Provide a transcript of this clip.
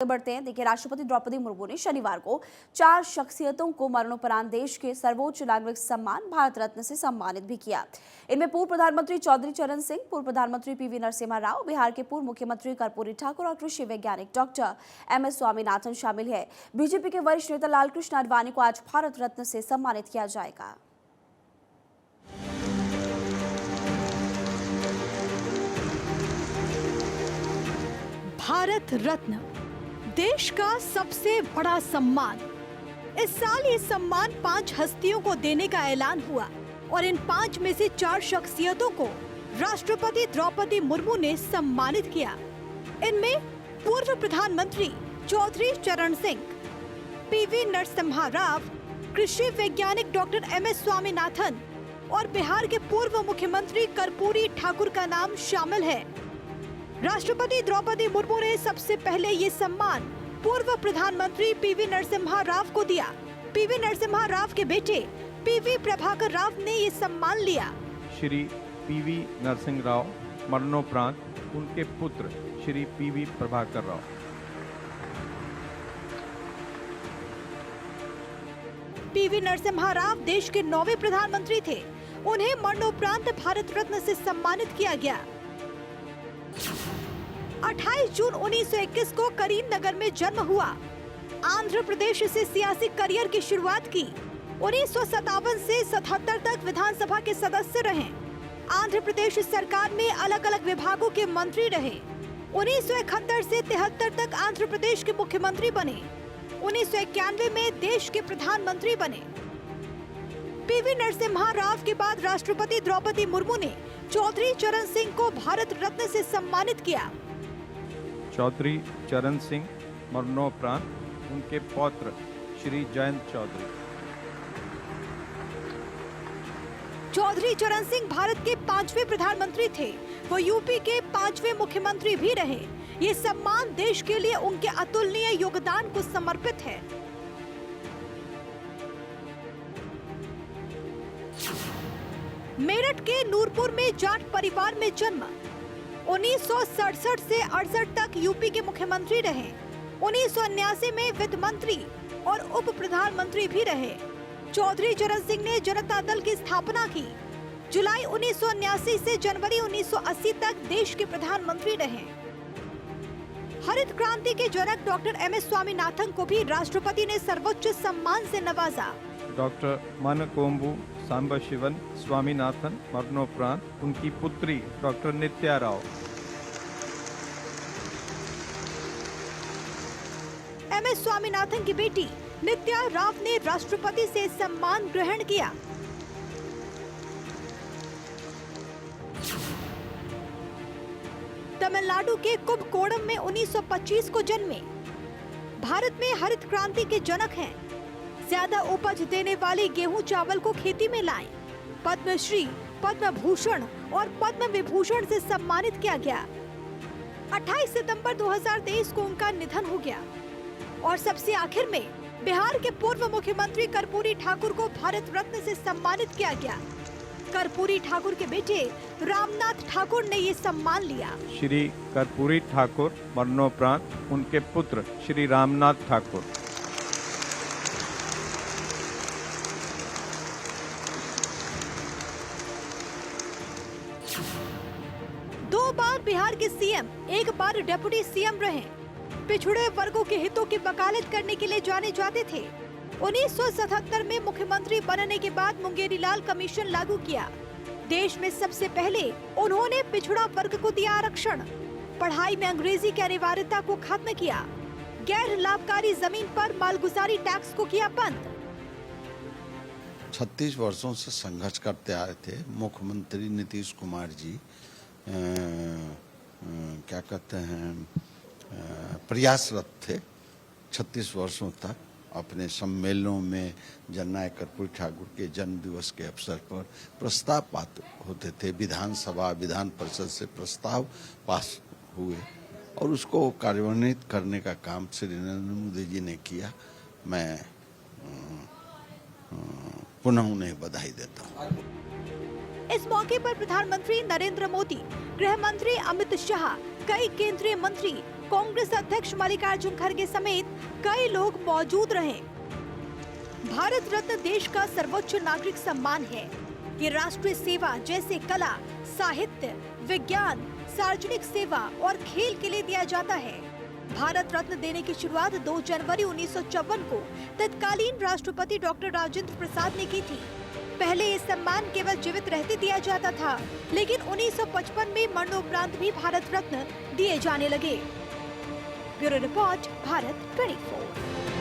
बढ़ते हैं। देखिए, राष्ट्रपति द्रौपदी मुर्मू ने शनिवार को 4 शख्सियतों को मरणोपरांत देश के सर्वोच्च नागरिक सम्मान भारत रत्न से सम्मानित भी किया। इनमें पूर्व प्रधानमंत्री चौधरी चरण सिंह, पूर्व प्रधानमंत्री पीवी नरसिम्हा राव, बिहार के पूर्व मुख्यमंत्री कर्पूरी ठाकुर और कृषि वैज्ञानिक डॉक्टर एमएस स्वामीनाथन शामिल है। बीजेपी के वरिष्ठ नेता लालकृष्ण आडवाणी को आज भारत रत्न से सम्मानित किया जाएगा। भारत रत्न देश का सबसे बड़ा सम्मान। इस साल ये सम्मान 5 हस्तियों को देने का ऐलान हुआ और इन 5 में से 4 शख्सियतों को राष्ट्रपति द्रौपदी मुर्मू ने सम्मानित किया। इनमें पूर्व प्रधानमंत्री चौधरी चरण सिंह, पीवी नरसिम्हा राव, कृषि वैज्ञानिक डॉक्टर एमएस स्वामीनाथन और बिहार के पूर्व मुख्यमंत्री कर्पूरी ठाकुर का नाम शामिल है। राष्ट्रपति द्रौपदी मुर्मू ने सबसे पहले ये सम्मान पूर्व प्रधानमंत्री पीवी नरसिम्हा राव को दिया। पीवी नरसिम्हा राव के बेटे पीवी प्रभाकर राव ने ये सम्मान लिया। श्री पीवी नरसिंह राव मरणोपरांत उनके पुत्र श्री पीवी प्रभाकर राव। पीवी नरसिम्हा राव देश के 9वें प्रधानमंत्री थे। उन्हें मरणोपरांत भारत रत्न से सम्मानित किया गया। 28 जून 1921 को करीमनगर में जन्म हुआ। आंध्र प्रदेश से सियासी करियर की शुरुआत की। 1957 से 77 तक विधानसभा के सदस्य रहे। आंध्र प्रदेश सरकार में अलग अलग विभागों के मंत्री रहे। 1971 से 73 तक आंध्र प्रदेश के मुख्यमंत्री बने। 1991 में देश के प्रधानमंत्री बने। पीवी नरसिम्हा राव के बाद राष्ट्रपति द्रौपदी मुर्मू ने चौधरी चरण सिंह को भारत रत्न से सम्मानित किया। चौधरी चरण सिंह मरणोपरांत उनके पौत्र श्री जयंत चौधरी। चौधरी चरण सिंह भारत के 5वें प्रधानमंत्री थे। वो यूपी के 5वें मुख्यमंत्री भी रहे। ये सम्मान देश के लिए उनके अतुलनीय योगदान को समर्पित है। मेरठ के नूरपुर में जाट परिवार में जन्म। 1967 से 68 तक यूपी के मुख्यमंत्री रहे। 1979 में वित्त मंत्री और उप प्रधानमंत्री भी रहे। चौधरी चरण सिंह ने जनता दल की स्थापना की। जुलाई 1979 से जनवरी 1980 तक देश के प्रधानमंत्री रहे। हरित क्रांति के जनक डॉक्टर एमएस स्वामीनाथन को भी राष्ट्रपति ने सर्वोच्च सम्मान से नवाजा। डॉक्टर मनकोम्बु सांबशिवन स्वामीनाथन मरणोपरांत उनकी पुत्री डॉक्टर नित्या राव। एमएस स्वामीनाथन की बेटी नित्या राव ने राष्ट्रपति से सम्मान ग्रहण किया। तमिलनाडु के कुंभकोणम में 1925 को जन्मे। भारत में हरित क्रांति के जनक हैं। ज्यादा उपज देने वाले गेहूं चावल को खेती में लाए। पद्मश्री, पद्म भूषण और पद्म विभूषण से सम्मानित किया गया। 28 सितंबर 2023 को उनका निधन हो गया। और सबसे आखिर में बिहार के पूर्व मुख्यमंत्री कर्पूरी ठाकुर को भारत रत्न से सम्मानित किया गया। कर्पूरी ठाकुर के बेटे रामनाथ ठाकुर ने ये सम्मान लिया। श्री कर्पूरी ठाकुर मरणोपरांत उनके पुत्र श्री रामनाथ ठाकुर। दो बार बिहार के सीएम, एक बार डिप्टी सीएम रहे। पिछड़े वर्गों के हितों की वकालत करने के लिए जाने जाते थे। 1977 में मुख्यमंत्री बनने के बाद मुंगेरी लाल कमीशन लागू किया। देश में सबसे पहले उन्होंने पिछड़ा वर्ग को दिया आरक्षण। पढ़ाई में अंग्रेजी की अनिवार्यता को खत्म किया। गैर लाभकारी जमीन पर मालगुजारी टैक्स को किया बंद। 36 वर्षों से संघर्ष करते आए थे। मुख्यमंत्री नीतीश कुमार जी क्या कहते हैं प्रयासरत थे 36 वर्षों तक। अपने सम्मेलनों में जननायक कर्पूरी ठाकुर के जन्म दिवस के अवसर पर प्रस्ताव पास होते थे। विधानसभा, विधान परिषद से प्रस्ताव पास हुए और उसको कार्यान्वित करने का काम श्री नरेंद्र मोदी जी ने किया। मैं पुनः उन्हें बधाई देता हूँ। इस मौके पर प्रधानमंत्री नरेंद्र मोदी, गृह मंत्री अमित शाह, कई केंद्रीय मंत्री कांग्रेस अध्यक्ष मल्लिकार्जुन खड़गे समेत कई लोग मौजूद रहे। भारत रत्न देश का सर्वोच्च नागरिक सम्मान है। ये राष्ट्रीय सेवा जैसे कला, साहित्य, विज्ञान, सार्वजनिक सेवा और खेल के लिए दिया जाता है। भारत रत्न देने की शुरुआत 2 जनवरी 1954 को तत्कालीन राष्ट्रपति डॉक्टर राजेंद्र प्रसाद ने की थी। पहले ये सम्मान केवल जीवित रहते दिया जाता था, लेकिन 1955 में मरणोपरांत भी भारत रत्न दिए जाने लगे। Bureau report, Bharat 24।